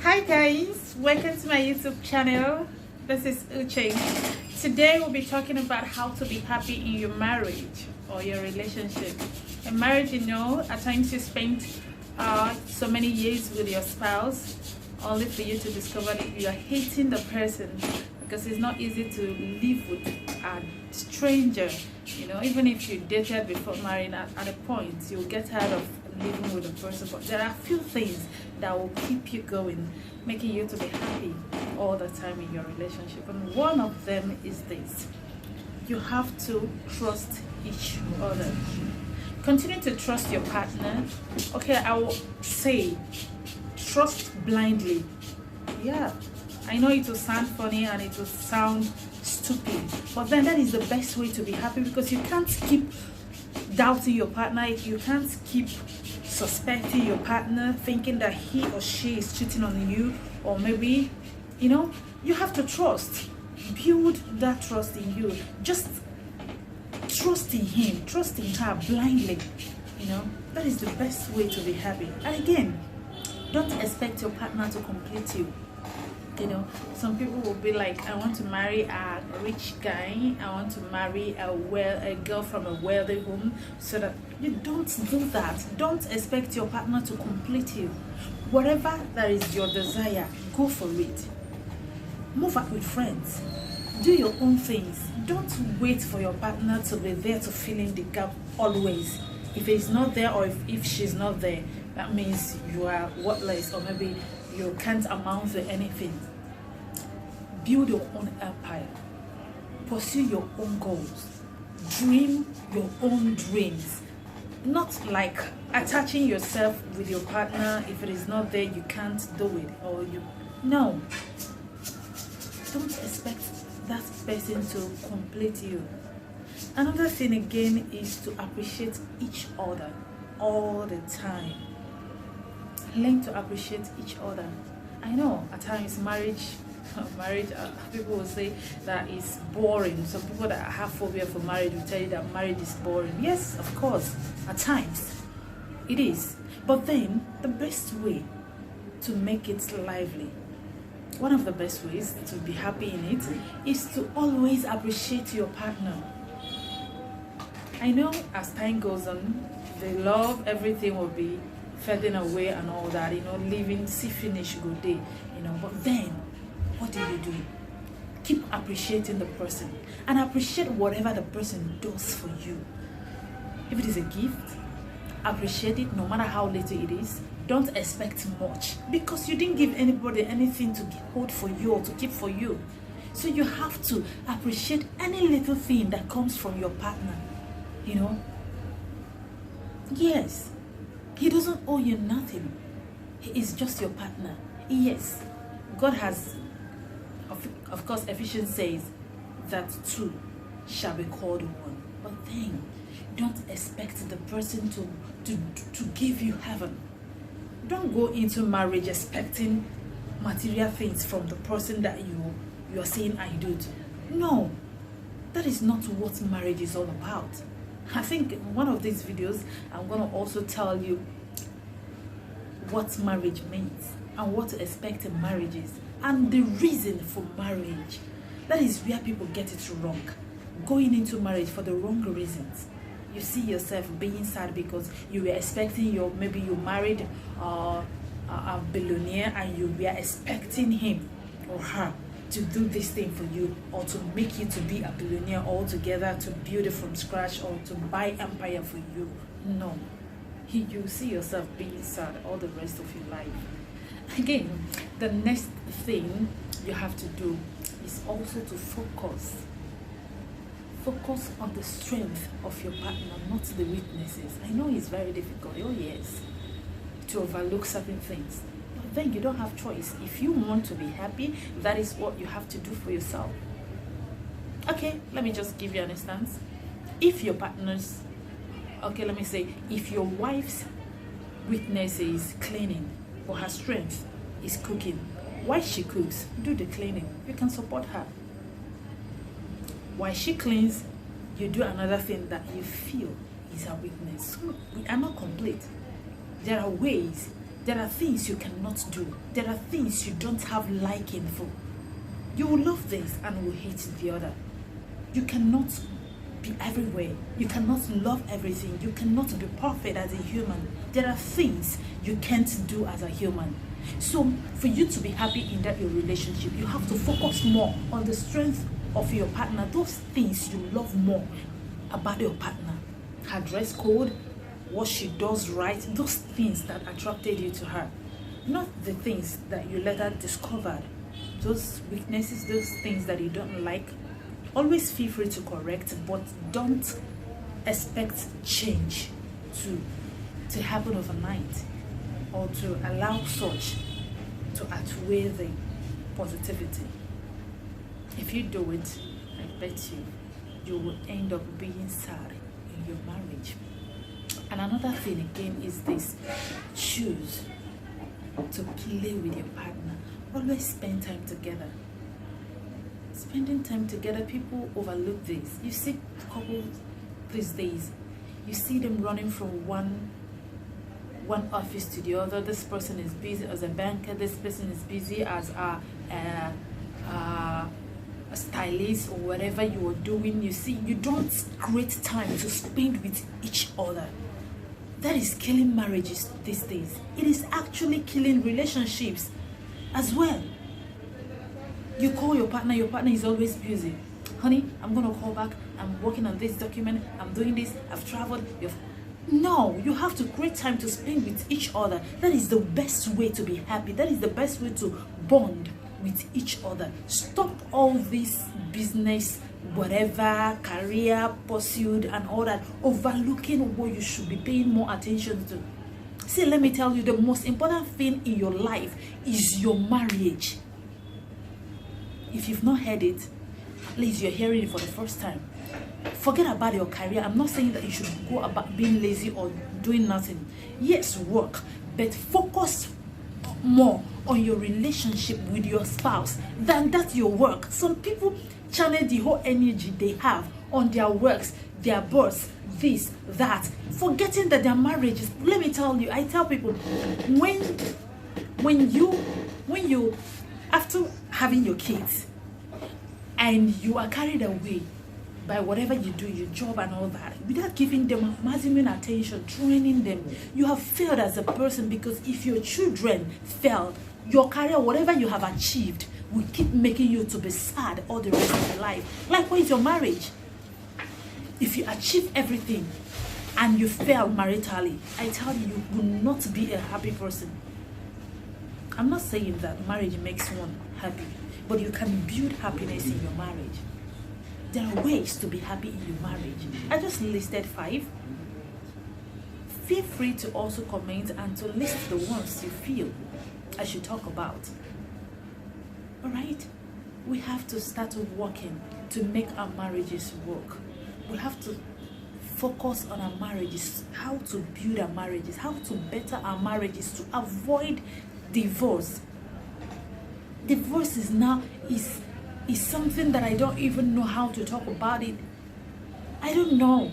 Hi guys, welcome to my YouTube channel. This is Uche. Today we'll be talking about how to be happy in your marriage or your relationship. In marriage, you know, at times you spend so many years with your spouse only for you to discover that you are hating the person, because it's not easy to live with a stranger. You know, even if you dated before marrying, at a point you'll get tired of living with a person, but there are a few things that will keep you going, making you to be happy all the time in your relationship. And one of them is this: you have to trust each other. Continue to trust your partner. Okay, I will say trust blindly. Yeah, I know it will sound funny and it will sound stupid, but then that is the best way to be happy, because you can't keep doubting your partner. You can't keep suspecting your partner, thinking that he or she is cheating on you, or maybe, you know, you have to trust. Build that trust in you. Just trust in him, trust in her blindly. You know, that is the best way to be happy. And again, don't expect your partner to complete you. You know, some people will be like, I want to marry a rich guy, I want to marry a girl from a wealthy home, so that you don't do that. Don't expect your partner to complete you. Whatever that is your desire, go for it. Move out with friends. Do your own things. Don't wait for your partner to be there to fill in the gap always. If he's not there, or if she's not there, that means you are worthless, or maybe you can't amount to anything. Build your own empire. Pursue your own goals. Dream your own dreams. Not like attaching yourself with your partner. If it is not there, you can't do it, or you... No. Don't expect that person to complete you. Another thing again is to appreciate each other all the time. Learn to appreciate each other. I know at times marriage people will say that it's boring. Some people that have phobia for marriage will tell you that marriage is boring. Yes, of course, at times it is, but then the best way to make it lively, one of the best ways to be happy in it, is to always appreciate your partner. I know as time goes on, the love, everything will be fading away and all that, you know, living, see finish good day, you know. But then, what do? Keep appreciating the person, and appreciate whatever the person does for you. If it is a gift, appreciate it no matter how little it is. Don't expect much, because you didn't give anybody anything to hold for you or to keep for you. So you have to appreciate any little thing that comes from your partner, you know. Yes, he doesn't owe you nothing. He is just your partner. Yes, God has, of course, Ephesians says that two shall be called one. But then, don't expect the person to give you heaven. Don't go into marriage expecting material things from the person that you are saying I do to. No, that is not what marriage is all about. I think in one of these videos, I'm going to also tell you what marriage means and what to expect in marriages and the reason for marriage. That is where people get it wrong. Going into marriage for the wrong reasons. You see yourself being sad because you were expecting maybe you married a billionaire, and you were expecting him or her to do this thing for you, or to make you to be a billionaire altogether, to build it from scratch, or to buy empire for you. No. You see yourself being sad all the rest of your life. Again, the next thing you have to do is also to focus on the strength of your partner, not the weaknesses. I know it's very difficult, oh yes, to overlook certain things, but then you don't have choice. If you want to be happy, that is what you have to do for yourself. Okay, let me just give you an instance. If your partner's, okay, let me say, if your wife's weakness is cleaning, or her strength is cooking, while she cooks, do the cleaning. You can support her. While she cleans, you do another thing that you feel is her weakness. So we are not complete. There are ways There are things you cannot do. There are things you don't have liking for. You will love this and will hate the other. You cannot be everywhere. You cannot love everything. You cannot be perfect as a human. There are things you can't do as a human. So for you to be happy in that your relationship, you have to focus more on the strength of your partner. Those things you love more about your partner. Her dress code, what she does right, those things that attracted you to her. Not the things that you later discovered. Those weaknesses, those things that you don't like. Always feel free to correct, but don't expect change to happen overnight, or to allow such to outweigh the positivity. If you do it, I bet you will end up being sad in your marriage. And another thing again is this: choose to play with your partner. Always spend time together. Spending time together, people overlook this. You see couples these days, you see them running from one office to the other. This person is busy as a banker, this person is busy as a stylist, or whatever you are doing. You see, you don't create time to spend with each other. That is killing marriages these days. It is actually killing relationships as well. You call your partner is always busy. Honey, I'm gonna call back, I'm working on this document, I'm doing this, I've traveled. No, you have to create time to spend with each other. That is the best way to be happy. That is the best way to bond with each other. Stop all this business, whatever, career pursuit and all that, overlooking what you should be paying more attention to. See, let me tell you, the most important thing in your life is your marriage. If you've not heard it, at least you're hearing it for the first time. Forget about your career. I'm not saying that you should go about being lazy or doing nothing. Yes, work, but focus more on your relationship with your spouse than that your work. Some people channel the whole energy they have on their works, their boss, this, that, forgetting that their marriages. Let me tell you, I tell people, when you after having your kids and you are carried away by whatever you do, your job and all that, without giving them maximum attention, training them, you have failed as a person. Because if your children failed, your career, whatever you have achieved, will keep making you to be sad all the rest of your life. Likewise, your marriage. If you achieve everything and you fail maritally, I tell you, you will not be a happy person. I'm not saying that marriage makes one happy, but you can build happiness in your marriage. There are ways to be happy in your marriage. I just listed 5. Feel free to also comment and to list the ones you feel I should talk about. Alright? We have to start working to make our marriages work. We have to focus on our marriages, how to build our marriages, how to better our marriages, to avoid divorce. Divorce is something that I don't even know how to talk about it. I don't know.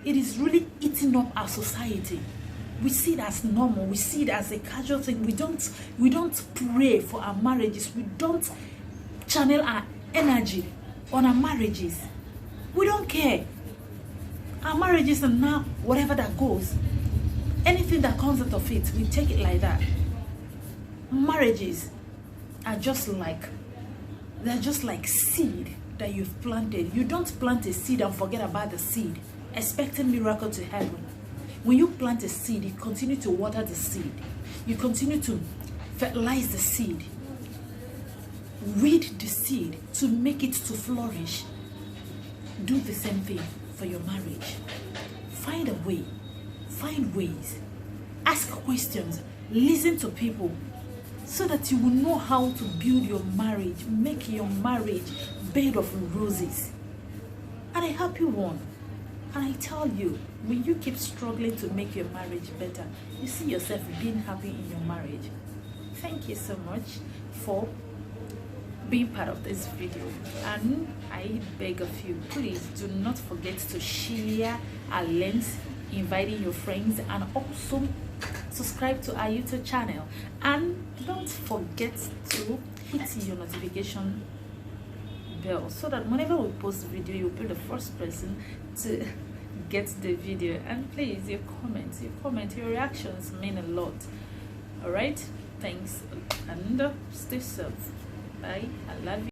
It is really eating up our society. We see it as normal. We see it as a casual thing. We don't pray for our marriages. We don't channel our energy on our marriages. We don't care. Our marriages are now whatever that goes. Anything that comes out of it, we take it like that. Marriages are just like seed that you've planted. You don't plant a seed and forget about the seed, expecting miracle to happen. When you plant a seed, you continue to water the seed. You continue to fertilize the seed, weed the seed to make it to flourish. Do the same thing for your marriage. Find a way, find ways, ask questions, listen to people, so that you will know how to build your marriage, make your marriage bed of roses, and a happy one. And I tell you, when you keep struggling to make your marriage better, you see yourself being happy in your marriage. Thank you so much for being part of this video, and I beg of you, please do not forget to share our links, inviting your friends, and also subscribe to our YouTube channel, and don't forget to hit your notification bell so that whenever we post a video, you'll be the first person to get the video. And please, your comments, your reactions mean a lot. All right, thanks, and stay safe. Bye. I love you.